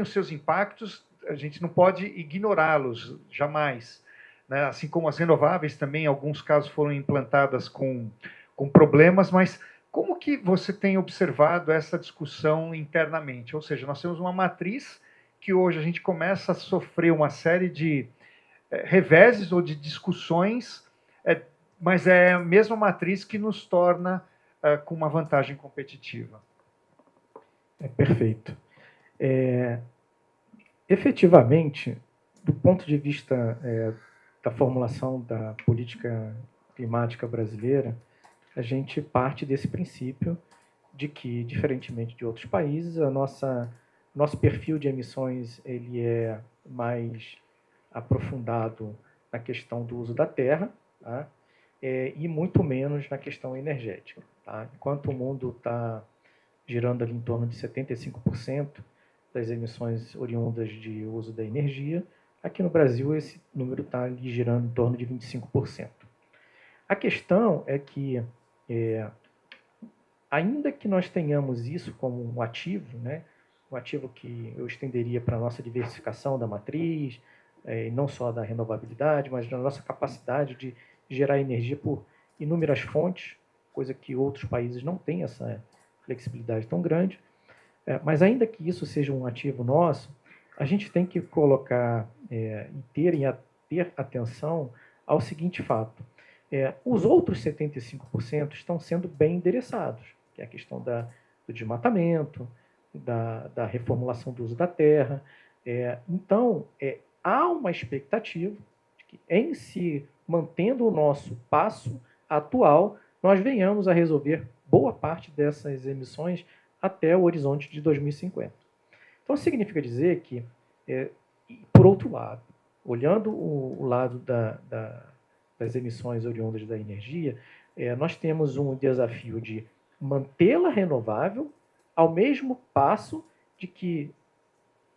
os seus impactos, a gente não pode ignorá-los jamais, né? Assim como as renováveis também, em alguns casos foram implantadas com problemas, mas como que você tem observado essa discussão internamente? Ou seja, nós temos uma matriz que hoje a gente começa a sofrer uma série de reveses ou de discussões, mas é a mesma matriz que nos torna com uma vantagem competitiva. Perfeito. Efetivamente, do ponto de vista da formulação da política climática brasileira, a gente parte desse princípio de que, diferentemente de outros países, nosso perfil de emissões ele é mais aprofundado na questão do uso da terra, tá? E muito menos na questão energética. Tá? Enquanto o mundo está girando ali em torno de 75% das emissões oriundas de uso da energia, aqui no Brasil esse número está ali girando em torno de 25%. A questão é que, ainda que nós tenhamos isso como um ativo, né, um ativo que eu estenderia para a nossa diversificação da matriz, não só da renovabilidade, mas da nossa capacidade de gerar energia por inúmeras fontes, coisa que outros países não têm essa flexibilidade tão grande. Mas ainda que isso seja um ativo nosso, a gente tem que colocar e ter atenção ao seguinte fato. Os outros 75% estão sendo bem endereçados, que é a questão do desmatamento, da reformulação do uso da terra. Então, há uma expectativa de que, em se mantendo o nosso passo atual, nós venhamos a resolver boa parte dessas emissões até o horizonte de 2050. Então, significa dizer que, por outro lado, olhando o lado das emissões oriundas da energia, nós temos um desafio de mantê-la renovável, ao mesmo passo de que,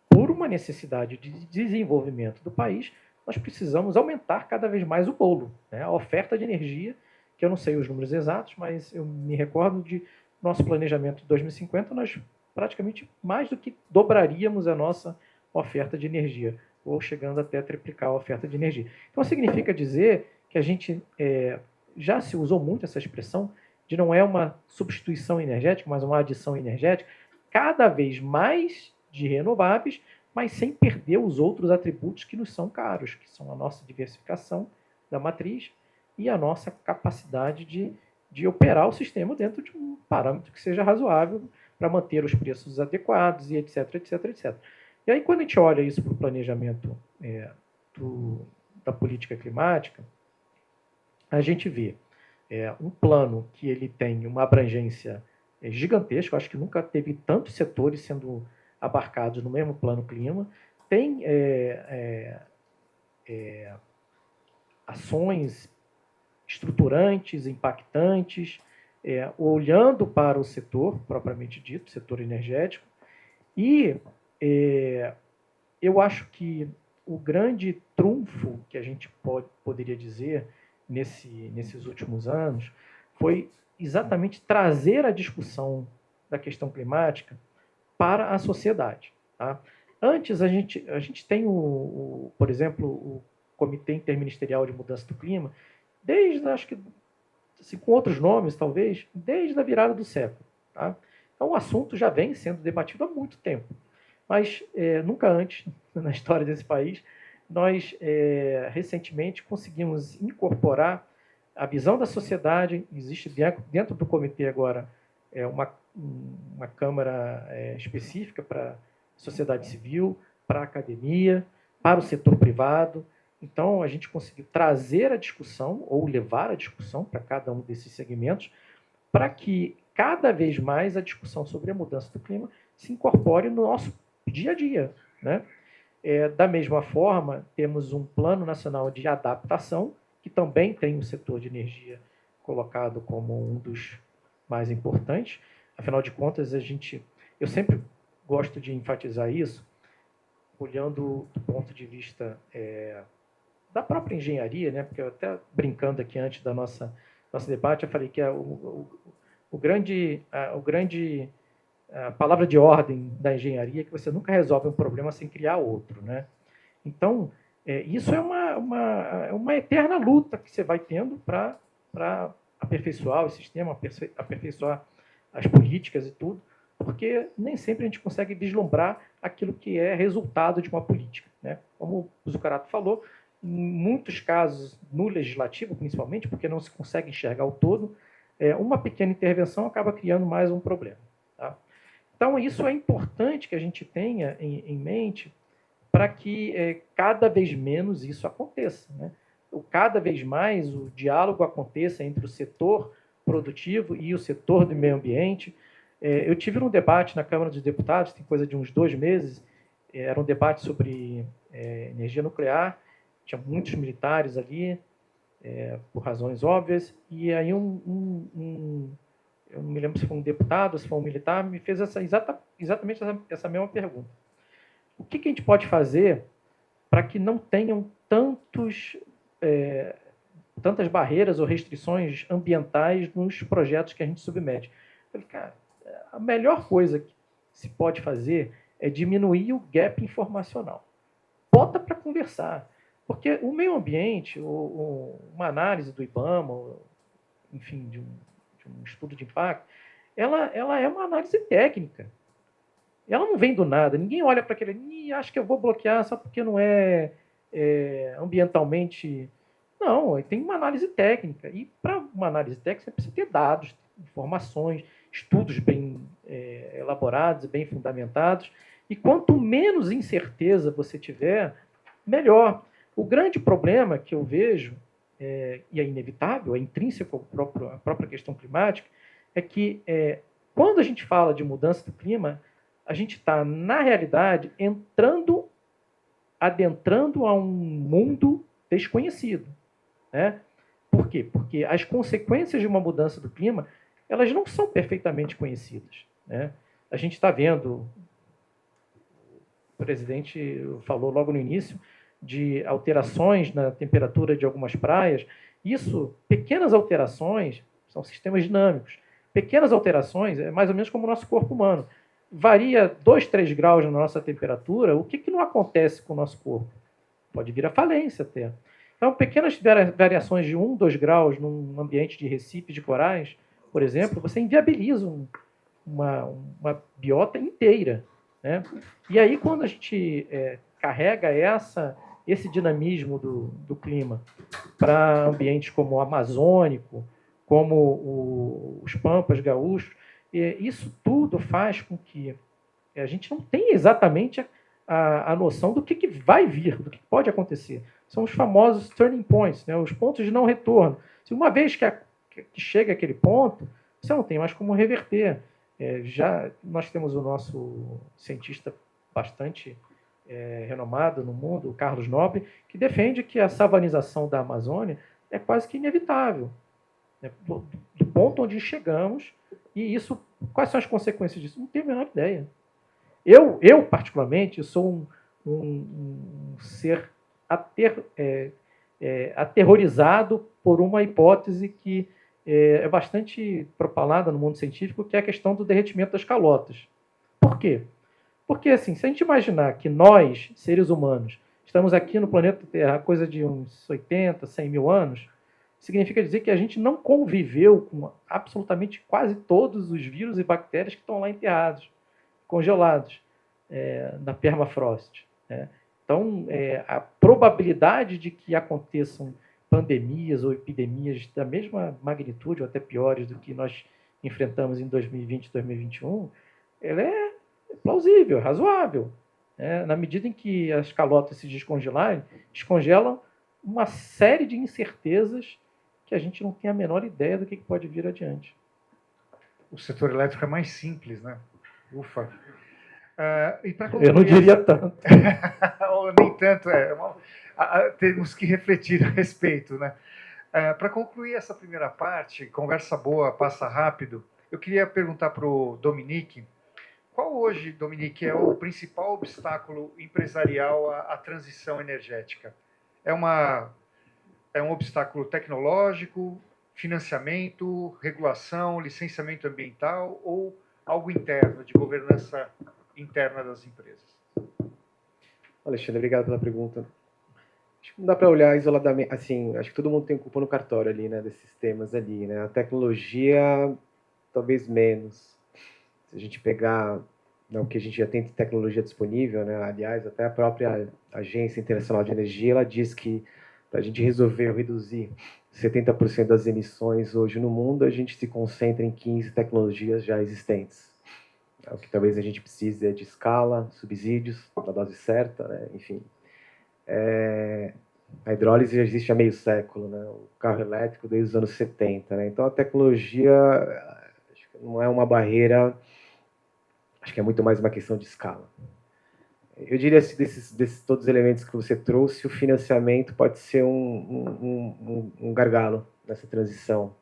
por uma necessidade de desenvolvimento do país, nós precisamos aumentar cada vez mais o bolo, né? A oferta de energia, que eu não sei os números exatos, mas eu me recordo de nosso planejamento de 2050, nós praticamente mais do que dobraríamos a nossa oferta de energia, ou chegando até a triplicar a oferta de energia. Então, significa dizer que a gente já se usou muito essa expressão de não é uma substituição energética, mas uma adição energética, cada vez mais de renováveis, mas sem perder os outros atributos que nos são caros, que são a nossa diversificação da matriz e a nossa capacidade de operar o sistema dentro de um parâmetro que seja razoável para manter os preços adequados e etc, etc, etc. E aí, quando a gente olha isso para o planejamento da política climática, a gente vê um plano que ele tem uma abrangência gigantesca, eu acho que nunca teve tantos setores sendo abarcados no mesmo plano clima, tem ações estruturantes, impactantes, olhando para o setor propriamente dito, setor energético, e eu acho que o grande trunfo que a gente poderia dizer nesses últimos anos foi exatamente trazer a discussão da questão climática para a sociedade. Tá? Antes, a gente tem, por exemplo, o Comitê Interministerial de Mudança do Clima, desde, acho que, assim, com outros nomes, talvez, desde a virada do século. Tá? Então, o assunto já vem sendo debatido há muito tempo. Mas nunca antes, na história desse país, nós recentemente conseguimos incorporar a visão da sociedade. Existe dentro do comitê agora uma câmara específica para a sociedade civil, para a academia, para o setor privado. Então, a gente conseguiu trazer a discussão, ou levar a discussão para cada um desses segmentos, para que cada vez mais a discussão sobre a mudança do clima se incorpore no nosso dia a dia. Né? Da mesma forma, temos um Plano Nacional de Adaptação, que também tem o setor de energia colocado como um dos mais importantes. Afinal de contas, eu sempre gosto de enfatizar isso, olhando do ponto de vista da própria engenharia, né? Porque eu até brincando aqui antes da nosso debate, eu falei que o grande a palavra de ordem da engenharia é que você nunca resolve um problema sem criar outro, né? Então, isso é uma eterna luta que você vai tendo para aperfeiçoar o sistema, aperfeiçoar as políticas e tudo, porque nem sempre a gente consegue vislumbrar aquilo que é resultado de uma política, né? Como o Zuccarello falou, em muitos casos, no legislativo, principalmente, porque não se consegue enxergar o todo, uma pequena intervenção acaba criando mais um problema. Tá? Então, isso é importante que a gente tenha em mente para que cada vez menos isso aconteça. Né? Cada vez mais o diálogo aconteça entre o setor produtivo e o setor do meio ambiente. Eu tive um debate na Câmara dos Deputados, tem coisa de uns 2 meses, era um debate sobre energia nuclear, tinha muitos militares ali, por razões óbvias, e aí eu não me lembro se foi um deputado, se foi um militar, me fez exatamente essa mesma pergunta. O que a gente pode fazer para que não tenham tantas barreiras ou restrições ambientais nos projetos que a gente submete? Eu falei, cara, a melhor coisa que se pode fazer é diminuir o gap informacional. Bota para conversar. Porque o meio ambiente, uma análise do IBAMA, enfim, de um estudo de impacto, ela é uma análise técnica. Ela não vem do nada. Ninguém olha para aquele e acha que eu vou bloquear só porque não é ambientalmente. Não, tem uma análise técnica. E para uma análise técnica, você precisa ter dados, informações, estudos bem elaborados, bem fundamentados. E quanto menos incerteza você tiver, melhor. O grande problema que eu vejo, e é inevitável, é intrínseco à própria questão climática, é que quando a gente fala de mudança do clima, a gente está, na realidade, adentrando a um mundo desconhecido. Né? Por quê? Porque as consequências de uma mudança do clima, elas não são perfeitamente conhecidas. Né? A gente está vendo, o presidente falou logo no início, de alterações na temperatura de algumas praias. Isso, pequenas alterações, são sistemas dinâmicos. Pequenas alterações é mais ou menos como o nosso corpo humano. Varia 2, 3 graus na nossa temperatura, o que não acontece com o nosso corpo? Pode vir à falência até. Então, pequenas variações de 1, 2 graus num ambiente de recifes de corais, por exemplo, você inviabiliza uma biota inteira. Né? E aí, quando a gente carrega esse dinamismo do clima para ambientes como o amazônico, como os pampas gaúchos, isso tudo faz com que a gente não tenha exatamente a noção do que vai vir, do que pode acontecer. São os famosos turning points, né? Os pontos de não retorno. Se uma vez que chega aquele ponto, você não tem mais como reverter. Já nós temos o nosso cientista bastante renomado no mundo, o Carlos Nobre, que defende que a savanização da Amazônia é quase que inevitável. Né? Do ponto onde chegamos, e isso, quais são as consequências disso? Não tenho a menor ideia. Eu particularmente, sou um ser aterrorizado por uma hipótese que é bastante propalada no mundo científico, que é a questão do derretimento das calotas. Por quê? Porque, assim, se a gente imaginar que nós, seres humanos, estamos aqui no planeta Terra há coisa de uns 80, 100 mil anos, significa dizer que a gente não conviveu com absolutamente quase todos os vírus e bactérias que estão lá enterrados, congelados, na permafrost. Né? Então, a probabilidade de que aconteçam pandemias ou epidemias da mesma magnitude, ou até piores do que nós enfrentamos em 2020 e 2021, ela é plausível, razoável. Né? Na medida em que as calotas se descongelarem, descongelam uma série de incertezas que a gente não tem a menor ideia do que pode vir adiante. O setor elétrico é mais simples, né? Ufa. Eu não diria tanto. Nem tanto, temos que refletir a respeito. Né? Para concluir essa primeira parte, conversa boa, passa rápido, eu queria perguntar para o Dominique, qual hoje, Dominique, é o principal obstáculo empresarial à transição energética? É um obstáculo tecnológico, financiamento, regulação, licenciamento ambiental ou algo interno, de governança interna das empresas? Alexandre, obrigado pela pergunta. Acho que não dá para olhar isoladamente, assim, acho que todo mundo tem culpa no cartório ali, né, desses temas ali, né? A tecnologia, talvez menos. Se a gente pegar, né, o que a gente já tem de tecnologia disponível, né? Aliás, até a própria Agência Internacional de Energia, ela diz que para a gente resolver ou reduzir 70% das emissões hoje no mundo, a gente se concentra em 15 tecnologias já existentes. O que talvez a gente precise é de escala, subsídios, na dose certa, né? Enfim. A hidrólise já existe há meio século, né? O carro elétrico desde os anos 70, né? Então a tecnologia acho que não é uma barreira, acho que é muito mais uma questão de escala. Eu diria que desses todos os elementos que você trouxe, o financiamento pode ser um gargalo nessa transição.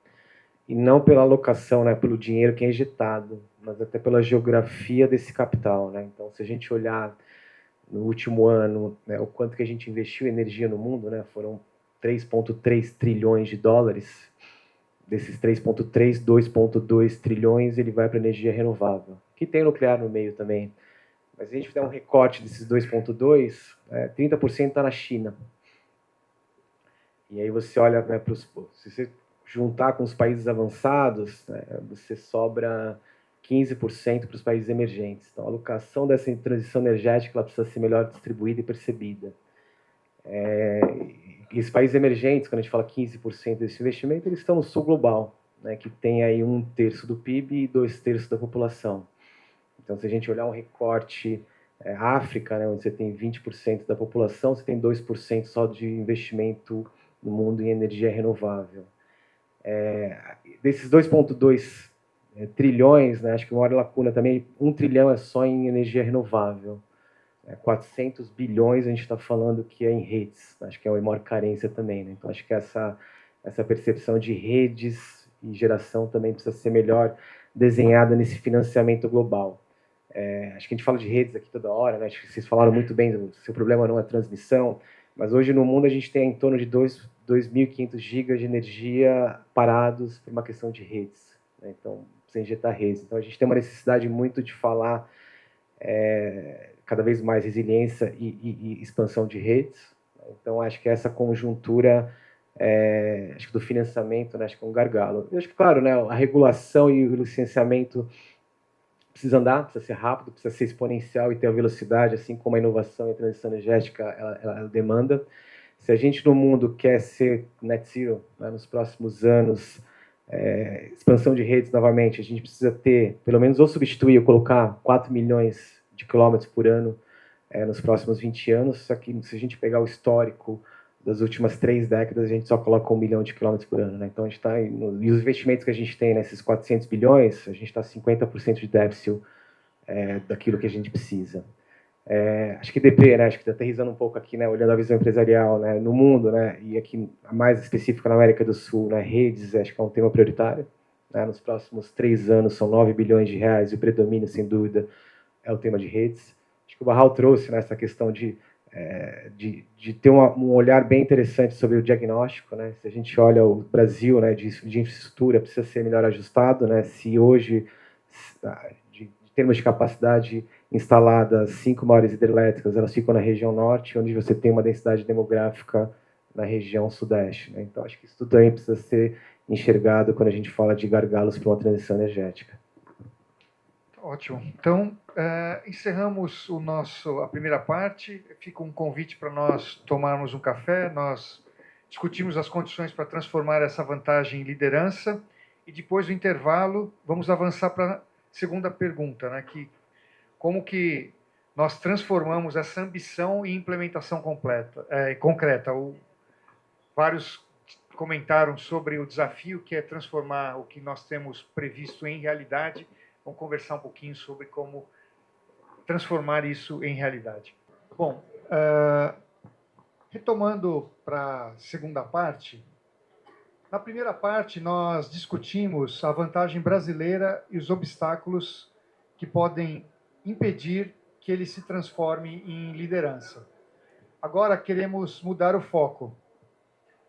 E não pela alocação, né, pelo dinheiro que é injetado, mas até pela geografia desse capital, né? Então, se a gente olhar no último ano, né, o quanto que a gente investiu em energia no mundo, né, foram 3,3 trilhões de dólares. Desses 3,3, 2,2 trilhões ele vai para energia renovável, que tem nuclear no meio também. Mas se a gente fizer um recorte desses 2,2, 30% está na China. E aí você olha, né, se você juntar com os países avançados, né, você sobra 15% para os países emergentes. Então, a alocação dessa transição energética ela precisa ser melhor distribuída e percebida. E os países emergentes, quando a gente fala 15% desse investimento, eles estão no sul global, né, que tem aí 1/3 do PIB e 2/3 da população. Então, se a gente olhar um recorte África, né, onde você tem 20% da população, você tem 2% só de investimento no mundo em energia renovável. Desses 2,2 trilhões, né, acho que uma hora lacuna também, 1 trilhão é só em energia renovável. 400 bilhões a gente está falando que é em redes, acho que é uma maior carência também. Né? Então, acho que essa percepção de redes e geração também precisa ser melhor desenhada nesse financiamento global. Acho que a gente fala de redes aqui toda hora, né? Acho que vocês falaram muito bem, se o problema não é transmissão, mas hoje no mundo a gente tem em torno de 2.500 gigas de energia parados por uma questão de redes. Né? Então, precisa injetar redes. Então, a gente tem uma necessidade muito de falar cada vez mais resiliência e expansão de redes. Então, acho que essa conjuntura acho que do financiamento, né, acho que é um gargalo. Eu acho que, claro, né, a regulação e o licenciamento precisa andar, precisa ser rápido, precisa ser exponencial e ter a velocidade, assim como a inovação e a transição energética ela demanda. Se a gente no mundo quer ser net zero, né, nos próximos anos, expansão de redes novamente, a gente precisa ter, pelo menos, ou substituir ou colocar 4 milhões de quilômetros por ano nos próximos 20 anos, só que se a gente pegar o histórico das últimas 3 décadas, a gente só coloca 1 milhão de quilômetros por ano. Né? Então, a gente está... E os investimentos que a gente tem nesses 400 bilhões, a gente está 50% de déficit daquilo que a gente precisa. Acho que DP, né? Acho que aterrissando um pouco aqui, né? Olhando a visão empresarial, né? No mundo, né? E aqui, mais específico na América do Sul, né? Redes, acho que é um tema prioritário. Né? Nos próximos 3 anos, são 9 bilhões de reais, e o predomínio, sem dúvida, é o tema de redes. Acho que o Barral trouxe, né, essa questão de ter um olhar bem interessante sobre o diagnóstico, né? Se a gente olha o Brasil, né, de infraestrutura, precisa ser melhor ajustado, né? Se hoje, de termos de capacidade instalada, as 5 maiores hidrelétricas, elas ficam na região norte, onde você tem uma densidade demográfica na região sudeste, né? Então, acho que isso também precisa ser enxergado quando a gente fala de gargalos para uma transição energética. Ótimo. Então, encerramos a primeira parte. Fica um convite para nós tomarmos um café, nós discutimos as condições para transformar essa vantagem em liderança e depois do intervalo vamos avançar para a segunda pergunta, né, que como que nós transformamos essa ambição em implementação concreta. Vários comentaram sobre o desafio que é transformar o que nós temos previsto em realidade. Vamos conversar um pouquinho sobre como transformar isso em realidade. Bom, retomando para a segunda parte, na primeira parte nós discutimos a vantagem brasileira e os obstáculos que podem impedir que ele se transforme em liderança. Agora queremos mudar o foco.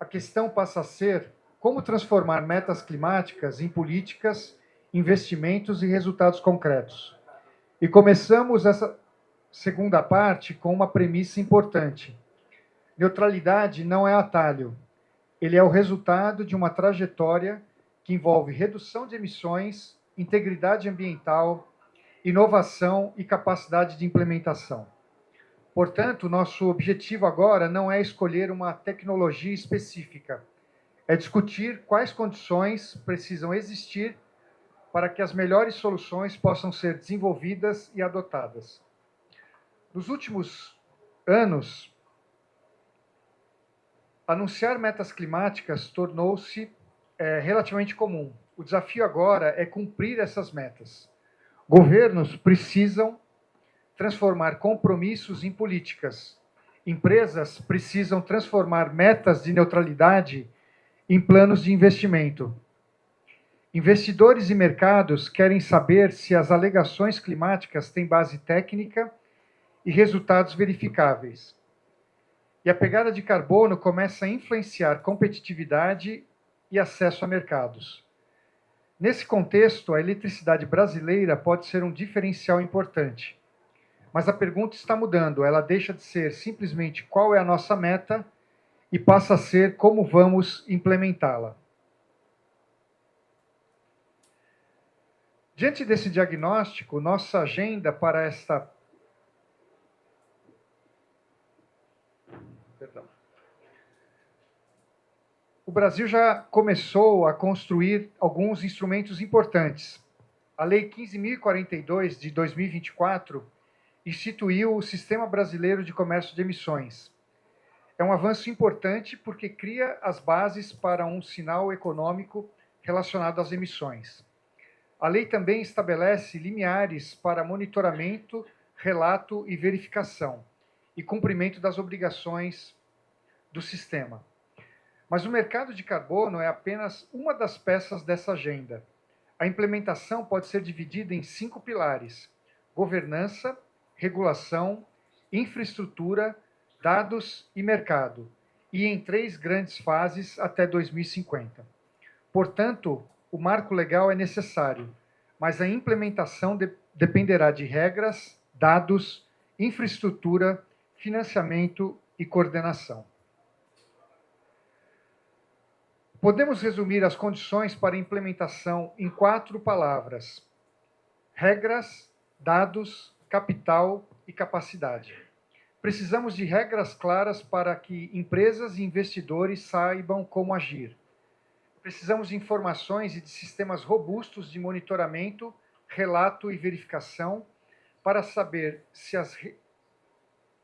A questão passa a ser como transformar metas climáticas em políticas investimentos e resultados concretos. E começamos essa segunda parte com uma premissa importante. Neutralidade não é atalho. Ele é o resultado de uma trajetória que envolve redução de emissões, integridade ambiental, inovação e capacidade de implementação. Portanto, nosso objetivo agora não é escolher uma tecnologia específica, é discutir quais condições precisam existir para que as melhores soluções possam ser desenvolvidas e adotadas. Nos últimos anos, anunciar metas climáticas tornou-se relativamente comum. O desafio agora é cumprir essas metas. Governos precisam transformar compromissos em políticas. Empresas precisam transformar metas de neutralidade em planos de investimento. Investidores e mercados querem saber se as alegações climáticas têm base técnica e resultados verificáveis. E a pegada de carbono começa a influenciar competitividade e acesso a mercados. Nesse contexto, a eletricidade brasileira pode ser um diferencial importante. Mas a pergunta está mudando. Ela deixa de ser simplesmente qual é a nossa meta e passa a ser como vamos implementá-la. Diante desse diagnóstico, nossa agenda para esta... O Brasil já começou a construir alguns instrumentos importantes. A Lei 15.042, de 2024, instituiu o Sistema Brasileiro de Comércio de Emissões. É um avanço importante porque cria as bases para um sinal econômico relacionado às emissões. A lei também estabelece limiares para monitoramento, relato e verificação, e cumprimento das obrigações do sistema. Mas o mercado de carbono é apenas uma das peças dessa agenda. A implementação pode ser dividida em 5 pilares: governança, regulação, infraestrutura, dados e mercado, e em 3 grandes fases até 2050. Portanto, o marco legal é necessário, mas a implementação dependerá de regras, dados, infraestrutura, financiamento e coordenação. Podemos resumir as condições para a implementação em 4 palavras: regras, dados, capital e capacidade. Precisamos de regras claras para que empresas e investidores saibam como agir. Precisamos de informações e de sistemas robustos de monitoramento, relato e verificação para saber se as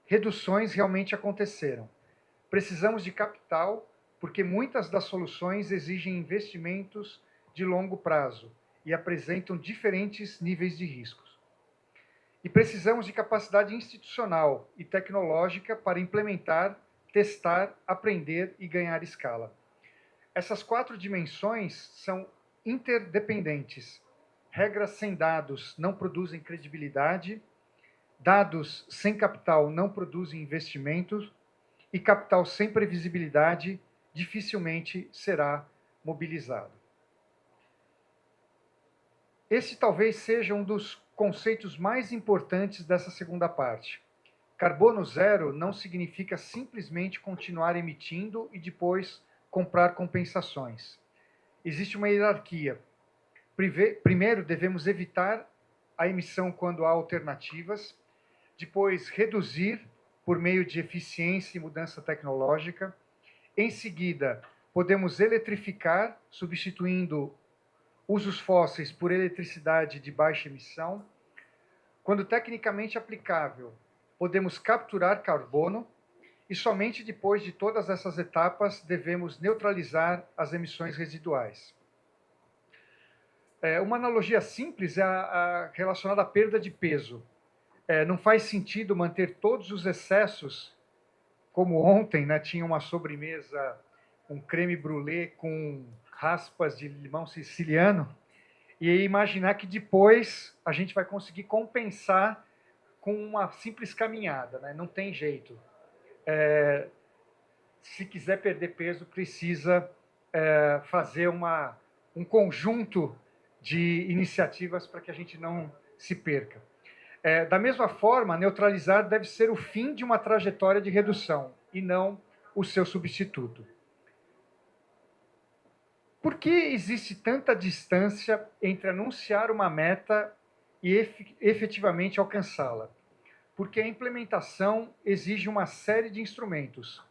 reduções realmente aconteceram. Precisamos de capital, porque muitas das soluções exigem investimentos de longo prazo e apresentam diferentes níveis de riscos. E precisamos de capacidade institucional e tecnológica para implementar, testar, aprender e ganhar escala. Essas 4 dimensões são interdependentes. Regras sem dados não produzem credibilidade, dados sem capital não produzem investimentos, e capital sem previsibilidade dificilmente será mobilizado. Esse talvez seja um dos conceitos mais importantes dessa segunda parte. Carbono zero não significa simplesmente continuar emitindo e depois comprar compensações. Existe uma hierarquia. Primeiro, devemos evitar a emissão quando há alternativas, depois reduzir por meio de eficiência e mudança tecnológica. Em seguida, podemos eletrificar, substituindo usos fósseis por eletricidade de baixa emissão. Quando tecnicamente aplicável, podemos capturar carbono, e somente depois de todas essas etapas devemos neutralizar as emissões residuais. Uma analogia simples é relacionada à perda de peso. Não faz sentido manter todos os excessos, como ontem, né, tinha uma sobremesa, um creme brulee com raspas de limão siciliano, e imaginar que depois a gente vai conseguir compensar com uma simples caminhada, né? Não tem jeito. Se quiser perder peso, precisa fazer um conjunto de iniciativas para que a gente não se perca. Da mesma forma, neutralizar deve ser o fim de uma trajetória de redução e não o seu substituto. Por que existe tanta distância entre anunciar uma meta e efetivamente alcançá-la? Porque a implementação exige uma série de instrumentos.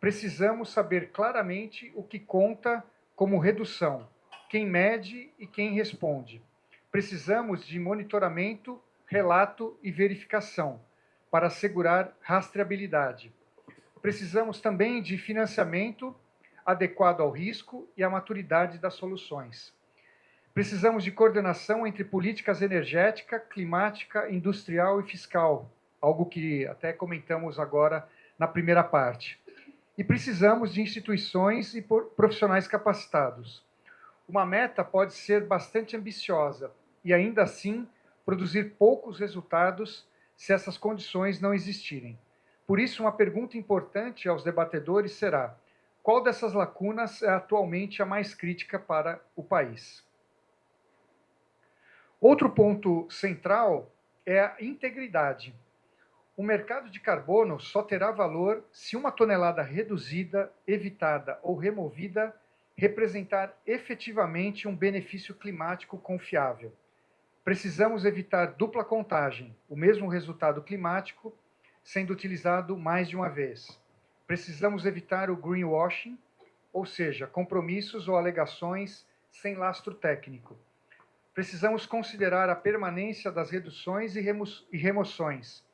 Precisamos saber claramente o que conta como redução, quem mede e quem responde. Precisamos de monitoramento, relato e verificação para assegurar rastreabilidade. Precisamos também de financiamento adequado ao risco e à maturidade das soluções. Precisamos de coordenação entre políticas energética, climática, industrial e fiscal, algo que até comentamos agora na primeira parte. E precisamos de instituições e profissionais capacitados. Uma meta pode ser bastante ambiciosa e, ainda assim, produzir poucos resultados se essas condições não existirem. Por isso, uma pergunta importante aos debatedores será: qual dessas lacunas é atualmente a mais crítica para o país? Outro ponto central é a integridade. O mercado de carbono só terá valor se uma tonelada reduzida, evitada ou removida representar efetivamente um benefício climático confiável. Precisamos evitar dupla contagem, o mesmo resultado climático sendo utilizado mais de uma vez. Precisamos evitar o greenwashing, ou seja, compromissos ou alegações sem lastro técnico. Precisamos considerar a permanência das reduções e remoções.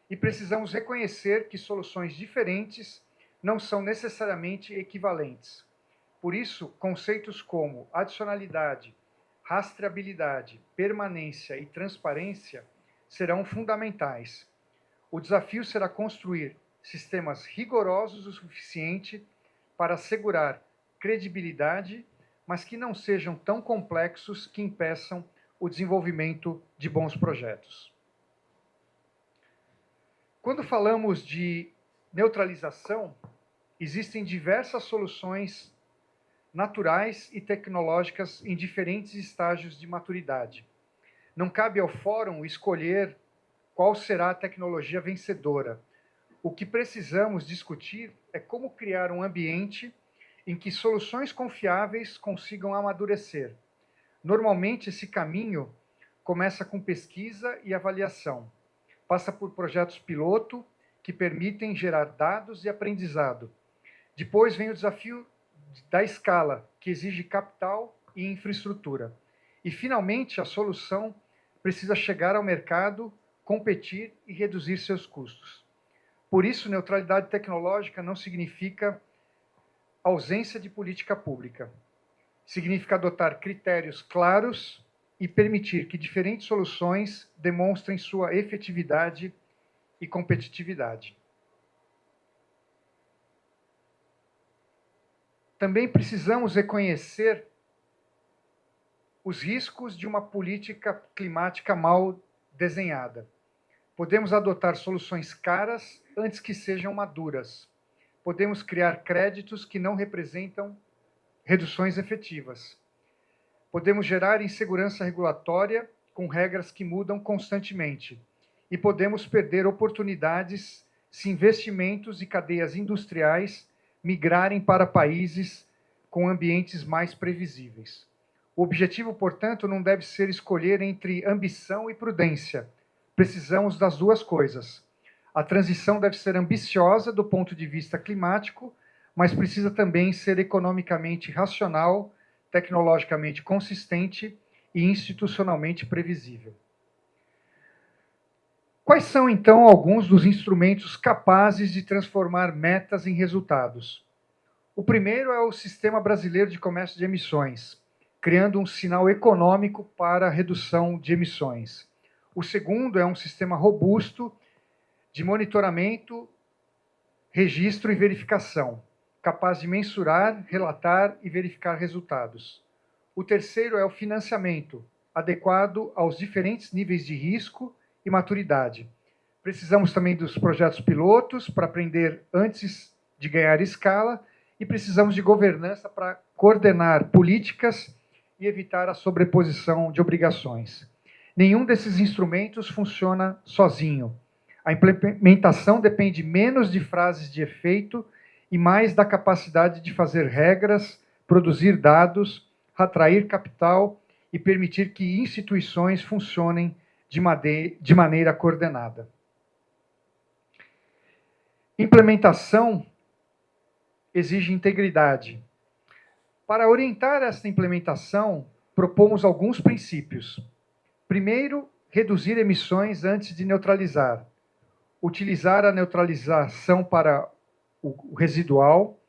E precisamos reconhecer que soluções diferentes não são necessariamente equivalentes. Por isso, conceitos como adicionalidade, rastreabilidade, permanência e transparência serão fundamentais. O desafio será construir sistemas rigorosos o suficiente para assegurar credibilidade, mas que não sejam tão complexos que impeçam o desenvolvimento de bons projetos. Quando falamos de neutralização, existem diversas soluções naturais e tecnológicas em diferentes estágios de maturidade. Não cabe ao fórum escolher qual será a tecnologia vencedora. O que precisamos discutir é como criar um ambiente em que soluções confiáveis consigam amadurecer. Normalmente, esse caminho começa com pesquisa e avaliação. Passa por projetos piloto que permitem gerar dados e aprendizado. Depois vem o desafio da escala, que exige capital e infraestrutura. E, finalmente, a solução precisa chegar ao mercado, competir e reduzir seus custos. Por isso, neutralidade tecnológica não significa ausência de política pública. Significa adotar critérios claros e permitir que diferentes soluções demonstrem sua efetividade e competitividade. Também precisamos reconhecer os riscos de uma política climática mal desenhada. Podemos adotar soluções caras antes que sejam maduras. Podemos criar créditos que não representam reduções efetivas. Podemos gerar insegurança regulatória com regras que mudam constantemente. E podemos perder oportunidades se investimentos e cadeias industriais migrarem para países com ambientes mais previsíveis. O objetivo, portanto, não deve ser escolher entre ambição e prudência. Precisamos das duas coisas. A transição deve ser ambiciosa do ponto de vista climático, mas precisa também ser economicamente racional, tecnologicamente consistente e institucionalmente previsível. Quais são, então, alguns dos instrumentos capazes de transformar metas em resultados? O primeiro é o Sistema Brasileiro de Comércio de Emissões, criando um sinal econômico para a redução de emissões. O segundo é um sistema robusto de monitoramento, registro e verificação, capaz de mensurar, relatar e verificar resultados. O terceiro é o financiamento, adequado aos diferentes níveis de risco e maturidade. Precisamos também dos projetos pilotos para aprender antes de ganhar escala e precisamos de governança para coordenar políticas e evitar a sobreposição de obrigações. Nenhum desses instrumentos funciona sozinho. A implementação depende menos de frases de efeito e mais da capacidade de fazer regras, produzir dados, atrair capital e permitir que instituições funcionem de maneira coordenada. Implementação exige integridade. Para orientar esta implementação, propomos alguns princípios. Primeiro, reduzir emissões antes de neutralizar. Utilizar a neutralização para o residual,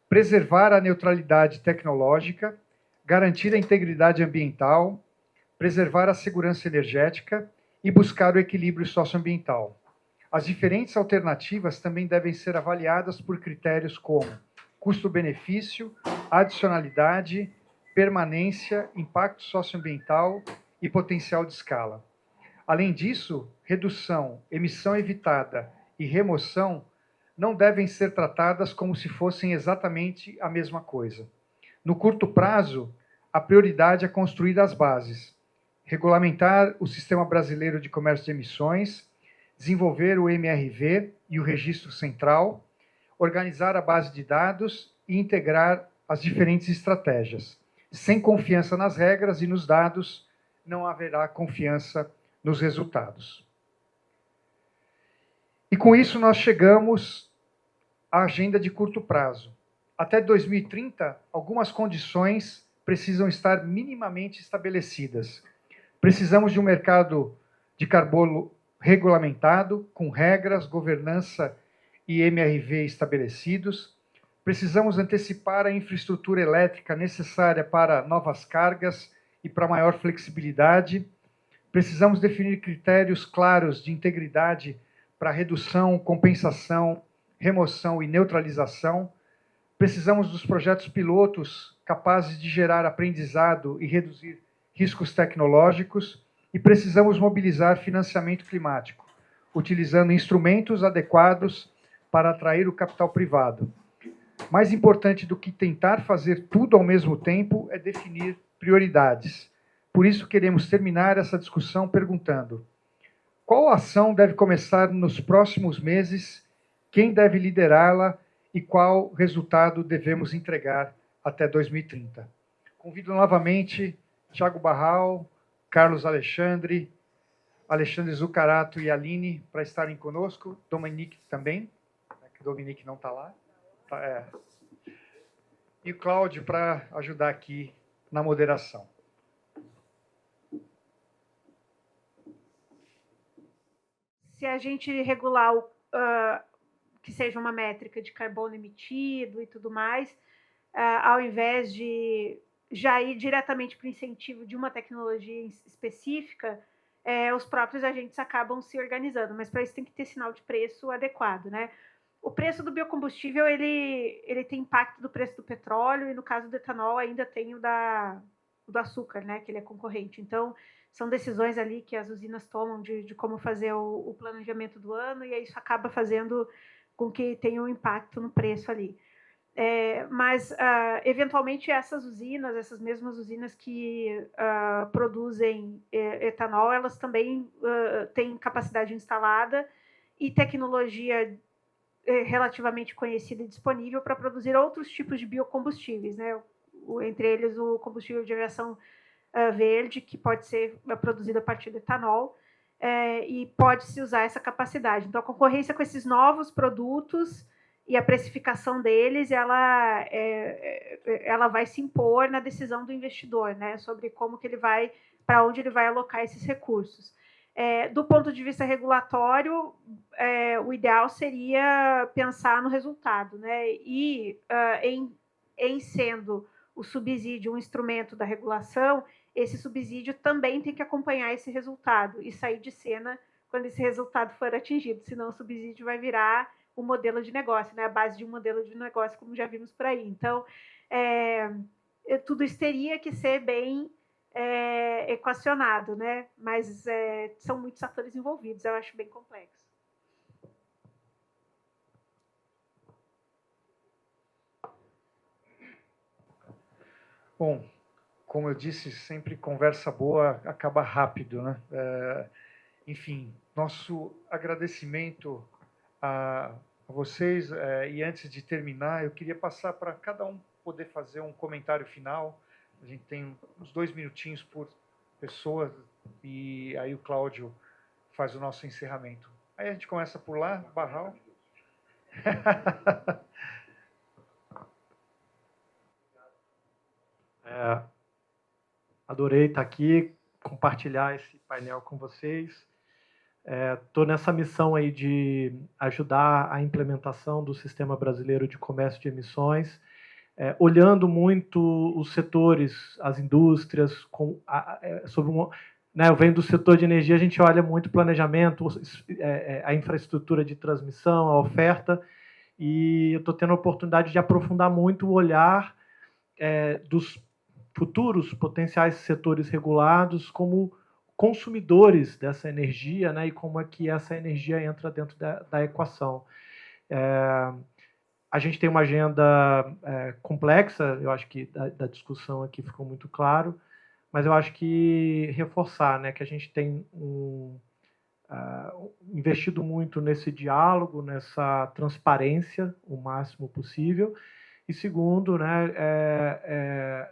preservar a neutralidade tecnológica, garantir a integridade ambiental, preservar a segurança energética e buscar o equilíbrio socioambiental. As diferentes alternativas também devem ser avaliadas por critérios como custo-benefício, adicionalidade, permanência, impacto socioambiental e potencial de escala. Além disso, redução, emissão evitada e remoção não devem ser tratadas como se fossem exatamente a mesma coisa. No curto prazo, a prioridade é construir as bases, regulamentar o Sistema Brasileiro de Comércio de Emissões, desenvolver o MRV e o Registro Central, organizar a base de dados e integrar as diferentes estratégias. Sem confiança nas regras e nos dados, não haverá confiança nos resultados. E com isso nós chegamos à agenda de curto prazo. Até 2030, algumas condições precisam estar minimamente estabelecidas. Precisamos de um mercado de carbono regulamentado, com regras, governança e MRV estabelecidos. Precisamos antecipar a infraestrutura elétrica necessária para novas cargas e para maior flexibilidade. Precisamos definir critérios claros de integridade para redução, compensação, remoção e neutralização. Precisamos dos projetos pilotos capazes de gerar aprendizado e reduzir riscos tecnológicos. E precisamos mobilizar financiamento climático, utilizando instrumentos adequados para atrair o capital privado. Mais importante do que tentar fazer tudo ao mesmo tempo é definir prioridades. Por isso, queremos terminar essa discussão perguntando: qual ação deve começar nos próximos meses, quem deve liderá-la e qual resultado devemos entregar até 2030? Convido novamente Thiago Barral, Carlos Alexandre, Alexandre Zucarato e Aline para estarem conosco, Dominique também, que Dominique não está lá, e o Cláudio para ajudar aqui na moderação. Se a gente regular que seja uma métrica de carbono emitido e tudo mais, ao invés de já ir diretamente para o incentivo de uma tecnologia específica, os próprios agentes acabam se organizando, mas para isso tem que ter sinal de preço adequado, né? O preço do biocombustível ele tem impacto do preço do petróleo e, no caso do etanol, ainda tem o do açúcar, né, que ele é concorrente. Então, são decisões ali que as usinas tomam de como fazer o planejamento do ano, e isso acaba fazendo com que tenha um impacto no preço ali. Mas, eventualmente, essas mesmas usinas que produzem etanol, elas também têm capacidade instalada e tecnologia relativamente conhecida e disponível para produzir outros tipos de biocombustíveis, né? Entre eles o combustível de aviação verde, que pode ser produzido a partir do etanol, e pode-se usar essa capacidade. Então, a concorrência com esses novos produtos e a precificação deles, ela vai se impor na decisão do investidor, né, sobre como que ele vai, para onde ele vai alocar esses recursos. Do ponto de vista regulatório, o ideal seria pensar no resultado, né, e em sendo o subsídio um instrumento da regulação, esse subsídio também tem que acompanhar esse resultado e sair de cena quando esse resultado for atingido, senão o subsídio vai virar um modelo de negócio, né? A base de um modelo de negócio, como já vimos por aí. Então, tudo isso teria que ser bem equacionado, né? Mas são muitos atores envolvidos, eu acho bem complexo. Bom, como eu disse, sempre conversa boa acaba rápido, né? Enfim, nosso agradecimento a vocês. E antes de terminar, eu queria passar para cada um poder fazer um comentário final. A gente tem uns 2 minutinhos por pessoa, e aí o Cláudio faz o nosso encerramento. Aí a gente começa por lá, Barral. Adorei estar aqui, compartilhar esse painel com vocês. Estou nessa missão aí de ajudar a implementação do Sistema Brasileiro de Comércio de Emissões, olhando muito os setores, as indústrias, eu venho do setor de energia, a gente olha muito o planejamento, a infraestrutura de transmissão, a oferta, e eu estou tendo a oportunidade de aprofundar muito o olhar dos futuros potenciais setores regulados como consumidores dessa energia, né, e como é que essa energia entra dentro da equação. A gente tem uma agenda complexa, eu acho que da discussão aqui ficou muito claro, mas eu acho que reforçar, né, que a gente tem investido muito nesse diálogo, nessa transparência o máximo possível, e segundo, né,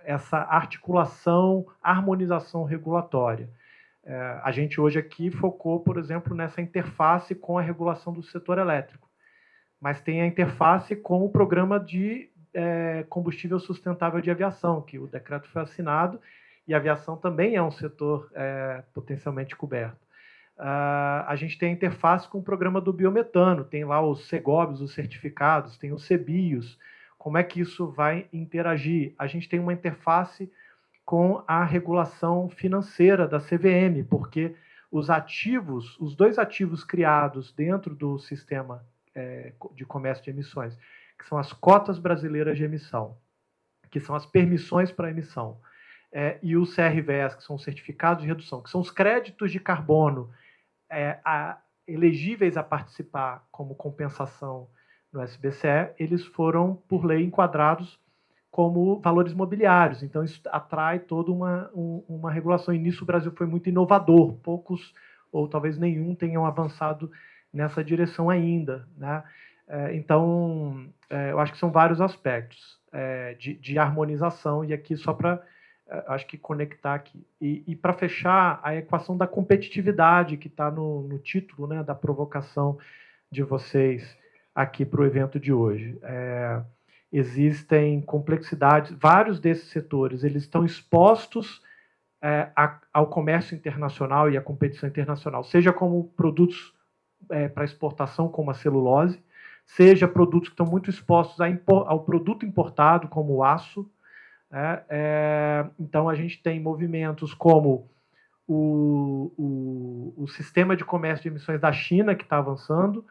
essa articulação, harmonização regulatória. A gente hoje aqui focou, por exemplo, nessa interface com a regulação do setor elétrico, mas tem a interface com o programa de combustível sustentável de aviação, que o decreto foi assinado, e a aviação também é um setor potencialmente coberto. A gente tem a interface com o programa do biometano, tem lá os CEGOBs, os certificados, tem os CBIOS. Como é que isso vai interagir? A gente tem uma interface com a regulação financeira da CVM, porque os ativos, os 2 ativos criados dentro do sistema de comércio de emissões, que são as cotas brasileiras de emissão, que são as permissões para emissão, e os CRVs, que são os certificados de redução, que são os créditos de carbono elegíveis a participar como compensação no SBCE, eles foram, por lei, enquadrados como valores mobiliários. Então, isso atrai toda uma regulação. E nisso o Brasil foi muito inovador. Poucos, ou talvez nenhum, tenham avançado nessa direção ainda, né? Então, eu acho que são vários aspectos de harmonização, e aqui só para, acho que, conectar aqui. E para fechar, a equação da competitividade, que está no título, né, da provocação de vocês aqui para o evento de hoje. Existem complexidades, vários desses setores eles estão expostos ao comércio internacional e à competição internacional, seja como produtos para exportação, como a celulose, seja produtos que estão muito expostos ao produto importado, como o aço. Então, a gente tem movimentos como o sistema de comércio de emissões da China, que está avançando.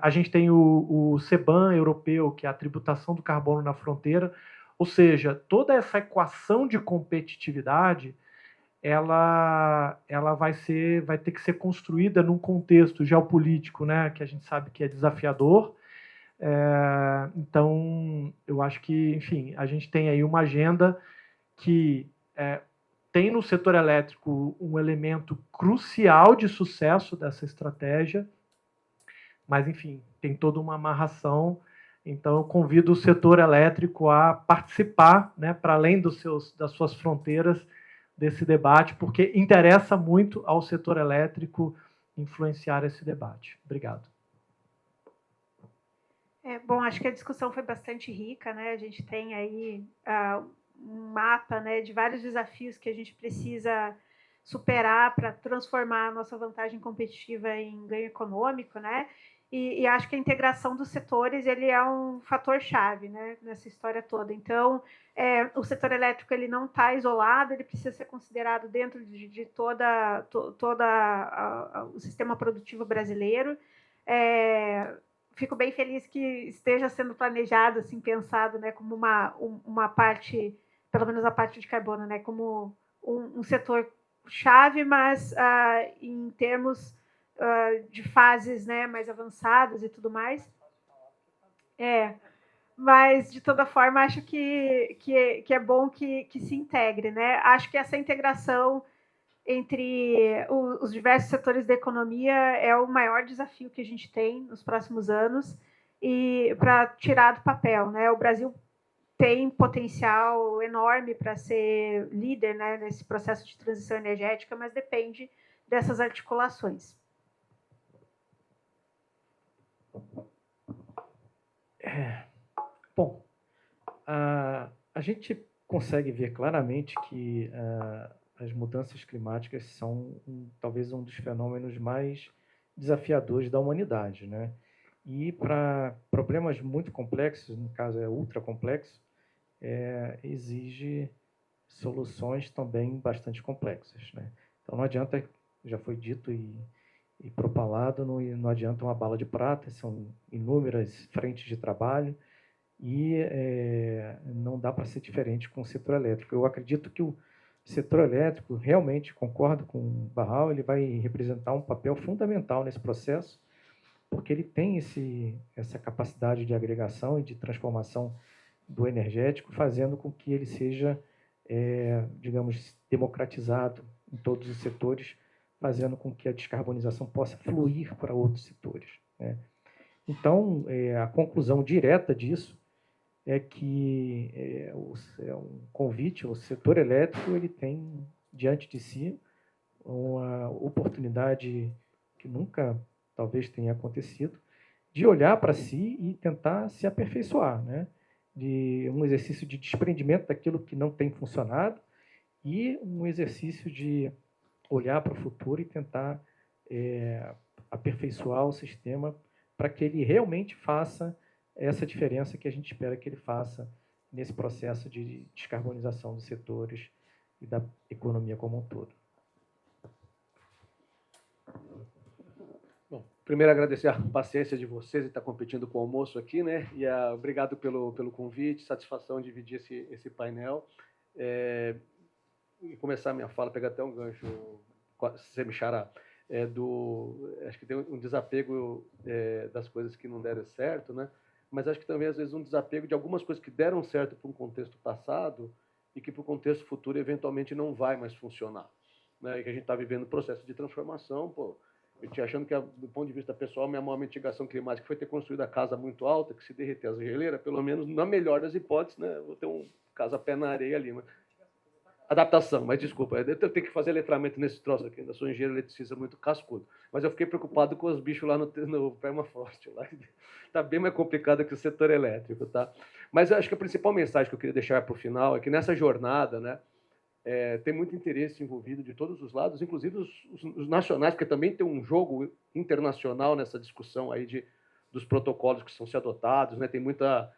A gente tem o CBAM europeu, que é a tributação do carbono na fronteira. Ou seja, toda essa equação de competitividade ela vai ter que ser construída num contexto geopolítico, né, que a gente sabe que é desafiador. Então, eu acho que, enfim, a gente tem aí uma agenda que tem no setor elétrico um elemento crucial de sucesso dessa estratégia, mas, enfim, tem toda uma amarração. Então, eu convido o setor elétrico a participar, né, para além das suas fronteiras, desse debate, porque interessa muito ao setor elétrico influenciar esse debate. Obrigado. Bom, acho que a discussão foi bastante rica, né? A gente tem aí um mapa, né, de vários desafios que a gente precisa superar para transformar a nossa vantagem competitiva em ganho econômico, né? E acho que a integração dos setores ele é um fator-chave, né, nessa história toda. Então, o setor elétrico ele não está isolado, ele precisa ser considerado dentro de toda o sistema produtivo brasileiro. Fico bem feliz que esteja sendo planejado, assim, pensado, né, como uma parte, pelo menos a parte de carbono, né, como um setor chave, mas em termos de fases, né, mais avançadas e tudo mais. Mas, de toda forma, acho que é bom que se integre, né? Acho que essa integração entre os diversos setores da economia é o maior desafio que a gente tem nos próximos anos e para tirar do papel, né? O Brasil tem potencial enorme para ser líder, né, nesse processo de transição energética, mas depende dessas articulações. Bom, a gente consegue ver claramente que as mudanças climáticas são talvez um dos fenômenos mais desafiadores da humanidade, né? E para problemas muito complexos, no caso é ultra complexo, exige soluções também bastante complexas, né? Então não adianta, já foi dito e propalado, não adianta uma bala de prata, são inúmeras frentes de trabalho e não dá para ser diferente com o setor elétrico. Eu acredito que o setor elétrico, realmente, concordo com o Barral, ele vai representar um papel fundamental nesse processo, porque ele tem essa capacidade de agregação e de transformação do energético, fazendo com que ele seja, digamos, democratizado em todos os setores, fazendo com que a descarbonização possa fluir para outros setores, né? Então, a conclusão direta disso é que é um convite, o setor elétrico ele tem diante de si uma oportunidade que nunca talvez tenha acontecido, de olhar para si e tentar se aperfeiçoar, né? De um exercício de desprendimento daquilo que não tem funcionado e um exercício de olhar para o futuro e tentar aperfeiçoar o sistema para que ele realmente faça essa diferença que a gente espera que ele faça nesse processo de descarbonização dos setores e da economia como um todo. Bom, primeiro agradecer a paciência de vocês e estar competindo com o almoço aqui, né? E obrigado pelo convite, satisfação de dividir esse painel. E começar a minha fala, pegar até um gancho, se me chará, acho que tem um desapego das coisas que não deram certo, né? Mas acho que também, às vezes, um desapego de algumas coisas que deram certo para um contexto passado e que para o contexto futuro, eventualmente, não vai mais funcionar, né? E que a gente está vivendo um processo de transformação, pô. Eu tinha achando que, do ponto de vista pessoal, minha maior mitigação climática foi ter construído a casa muito alta, que se derreter as geleiras, pelo menos, na melhor das hipóteses, né? Vou ter um casa pé na areia ali, mas... Adaptação, mas desculpa, eu tenho que fazer letramento nesse troço aqui, ainda sou engenheiro eletricista muito cascudo. Mas eu fiquei preocupado com os bichos lá no permafrost. Lá. Tá bem mais complicado que o setor elétrico, tá? Mas eu acho que a principal mensagem que eu queria deixar para o final é que nessa jornada, né, tem muito interesse envolvido de todos os lados, inclusive os nacionais, porque também tem um jogo internacional nessa discussão aí dos protocolos que estão sendo adotados, né? Tem muita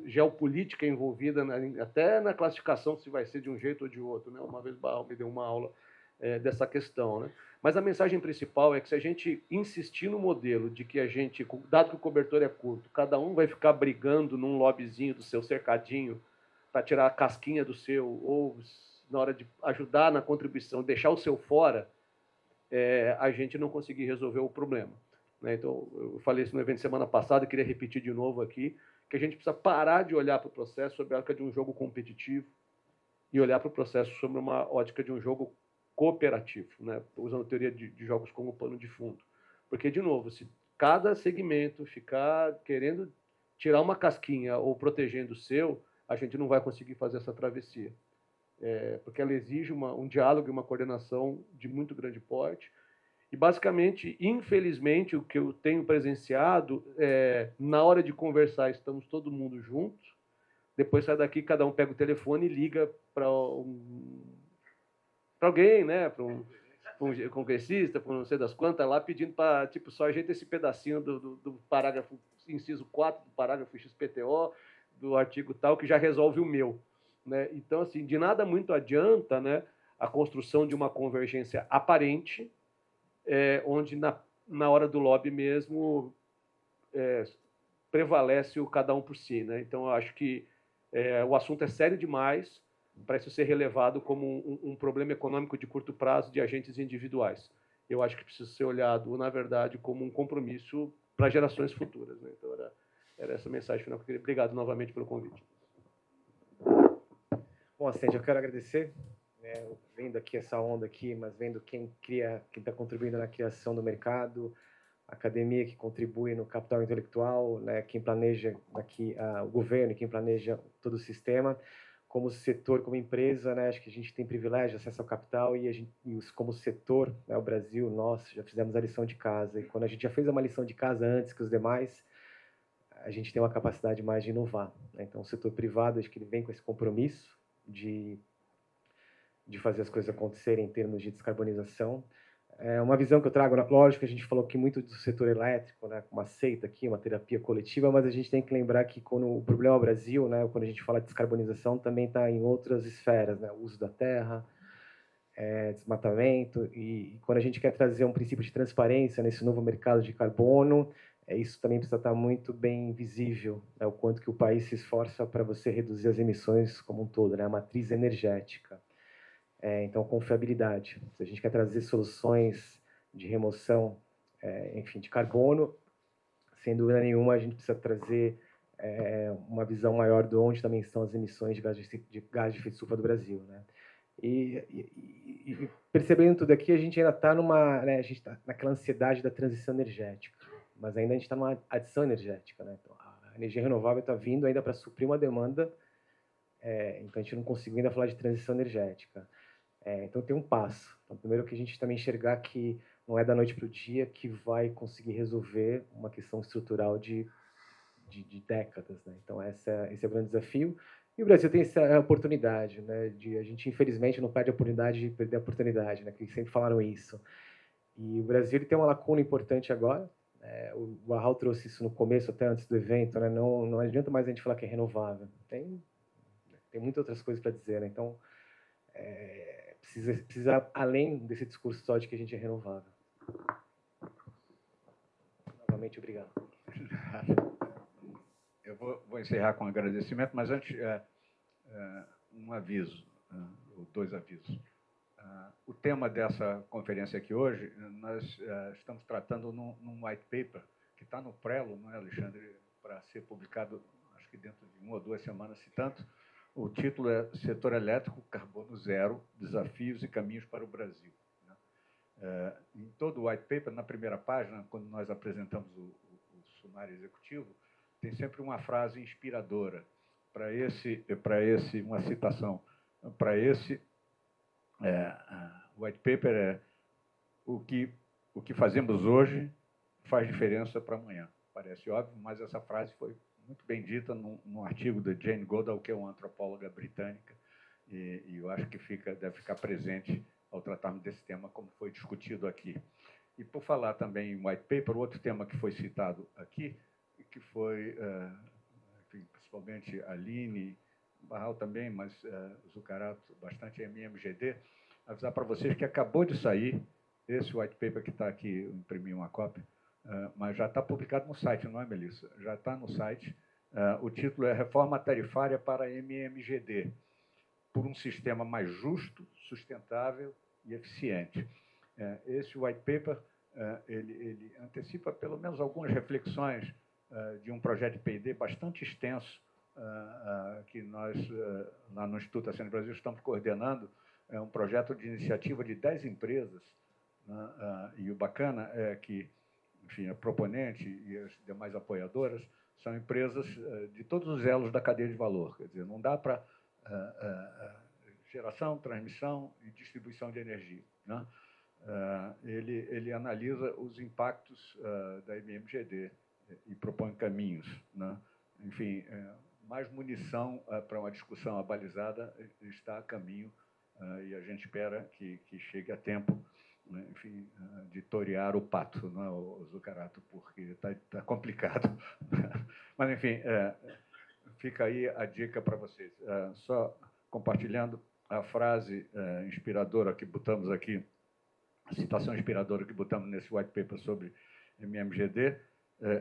geopolítica envolvida, até na classificação se vai ser de um jeito ou de outro, né? Uma vez o Barral me deu uma aula dessa questão, né? Mas a mensagem principal é que se a gente insistir no modelo de que a gente, dado que o cobertor é curto, cada um vai ficar brigando num lobbyzinho do seu cercadinho para tirar a casquinha do seu, ou na hora de ajudar na contribuição, deixar o seu fora, a gente não conseguir resolver o problema. Então, eu falei isso no evento semana passada, queria repetir de novo aqui, que a gente precisa parar de olhar para o processo sob a ótica de um jogo competitivo e olhar para o processo sob uma ótica de um jogo cooperativo, né? Usando a teoria de jogos como pano de fundo. Porque, de novo, se cada segmento ficar querendo tirar uma casquinha ou protegendo o seu, a gente não vai conseguir fazer essa travessia. Porque ela exige um diálogo e uma coordenação de muito grande porte. E, basicamente, infelizmente, o que eu tenho presenciado na hora de conversar, estamos todo mundo juntos, depois sai daqui, cada um pega o telefone e liga para alguém, né? Para um congressista, para não sei das quantas, lá pedindo para, tipo, só ajeita esse pedacinho do parágrafo, inciso 4 do parágrafo XPTO, do artigo tal, que já resolve o meu, né? Então, assim, de nada muito adianta, né, a construção de uma convergência aparente, onde na hora do lobby mesmo prevalece o cada um por si, né? Então, eu acho que o assunto é sério demais para isso ser relevado como um problema econômico de curto prazo de agentes individuais. eu acho que precisa ser olhado, na verdade, como um compromisso para gerações futuras, né? Então, era essa mensagem final que eu queria. Obrigado novamente pelo convite. Bom, Ascende, eu quero agradecer, né, vendo aqui essa onda aqui, mas vendo quem está contribuindo na criação do mercado, a academia que contribui no capital intelectual, né, quem planeja aqui o governo, quem planeja todo o sistema, como setor, como empresa, né, acho que a gente tem privilégio, acesso ao capital como setor, né, o Brasil, nós já fizemos a lição de casa, e quando a gente já fez uma lição de casa antes que os demais, a gente tem uma capacidade mais de inovar, né? Então, o setor privado, acho que ele vem com esse compromisso de fazer as coisas acontecerem em termos de descarbonização. É uma visão que eu trago, lógico que a gente falou aqui muito do setor elétrico, né, uma seita aqui, uma terapia coletiva, mas a gente tem que lembrar que quando o problema é o Brasil, né, quando a gente fala de descarbonização, também está em outras esferas, né, o uso da terra, desmatamento, e quando a gente quer trazer um princípio de transparência nesse novo mercado de carbono, isso também precisa estar muito bem visível, né, o quanto que o país se esforça para você reduzir as emissões como um todo, né, a matriz energética. Então, confiabilidade. Se a gente quer trazer soluções de remoção, enfim, de carbono, sem dúvida nenhuma, a gente precisa trazer uma visão maior de onde também estão as emissões de gás de efeito estufa do Brasil, né? E percebendo tudo aqui, a gente ainda está a gente está naquela ansiedade da transição energética, mas ainda a gente está numa adição energética, né? Então, a energia renovável está vindo ainda para suprir uma demanda, então a gente não conseguiu ainda falar de transição energética. Então tem um passo. Então, primeiro que a gente também enxergar que não é da noite para o dia que vai conseguir resolver uma questão estrutural de décadas, né? Então esse é o grande desafio. E o Brasil tem essa oportunidade, né? A gente infelizmente não perde a oportunidade de perder a oportunidade, né? Que sempre falaram isso. E o Brasil ele tem uma lacuna importante agora. O Barral trouxe isso no começo, até antes do evento, né? Não adianta mais a gente falar que é renovável. Tem muitas outras coisas para dizer, né? Então precisa além desse discurso só de que a gente é renovável. Novamente, obrigado. Eu vou encerrar com um agradecimento, mas antes, um aviso, ou dois avisos. O tema dessa conferência aqui hoje, nós estamos tratando num white paper que está no Prelo, não é, Alexandre, para ser publicado, acho que dentro de 1 ou 2 semanas, se tanto. O título é Setor Elétrico Carbono Zero, Desafios e Caminhos para o Brasil. Em todo o white paper, na primeira página, quando nós apresentamos o sumário executivo, tem sempre uma frase inspiradora uma citação. Para esse white paper o que fazemos hoje faz diferença para amanhã. Parece óbvio, mas essa frase foi muito bem dita num artigo da Jane Goodall, que é uma antropóloga britânica, e eu acho que deve ficar presente ao tratarmos desse tema, como foi discutido aqui. E, por falar também em white paper, outro tema que foi citado aqui, que foi, enfim, principalmente a Aline, Barral também, mas Zucarato, bastante MMGD, avisar para vocês que acabou de sair esse white paper que está aqui, eu imprimi uma cópia, mas já está publicado no site, não é, Melissa? Já está no site. O título é Reforma Tarifária para MMGD, por um sistema mais justo, sustentável e eficiente. Esse white paper ele antecipa pelo menos algumas reflexões de um projeto de P&D bastante extenso que nós, lá no Instituto Ascende Brasil, estamos coordenando. É um projeto de iniciativa de 10 empresas, né? E o bacana é que, enfim, a proponente e as demais apoiadoras são empresas de todos os elos da cadeia de valor. Quer dizer, não dá para geração, transmissão e distribuição de energia, né? Ele analisa os impactos da MMGD e propõe caminhos, né? Enfim, mais munição para uma discussão abalizada está a caminho, e a gente espera que chegue a tempo, né, enfim, de torear o pato, não é, o Zucarato, porque está complicado. Mas, enfim, fica aí a dica para vocês. Só compartilhando a frase inspiradora que botamos aqui, a citação inspiradora que botamos nesse white paper sobre MMGD,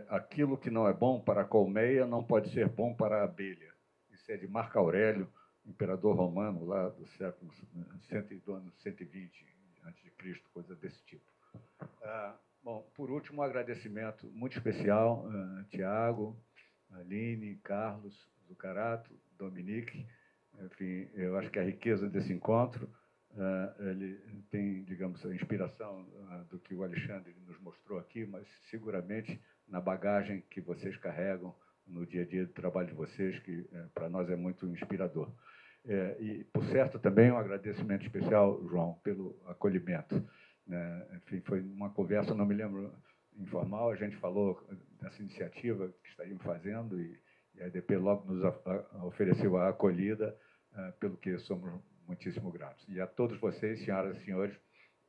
aquilo que não é bom para a colmeia não pode ser bom para a abelha. Isso é de Marco Aurélio, imperador romano, lá do século do ano 120 a.C., coisa desse tipo. Bom, por último, um agradecimento muito especial a Tiago, Aline, Carlos, Zucarato, Dominique. Enfim, eu acho que a riqueza desse encontro, ele tem, digamos, a inspiração do que o Alexandre nos mostrou aqui, mas seguramente na bagagem que vocês carregam no dia a dia do trabalho de vocês, que para nós é muito inspirador. E, por certo, também um agradecimento especial, João, pelo acolhimento. Enfim, foi uma conversa, não me lembro, informal, a gente falou dessa iniciativa que estaríamos fazendo e a EDP logo nos ofereceu a acolhida, pelo que somos muitíssimo gratos. E a todos vocês, senhoras e senhores,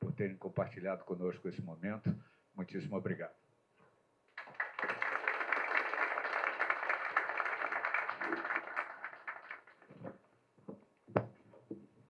por terem compartilhado conosco esse momento, muitíssimo obrigado.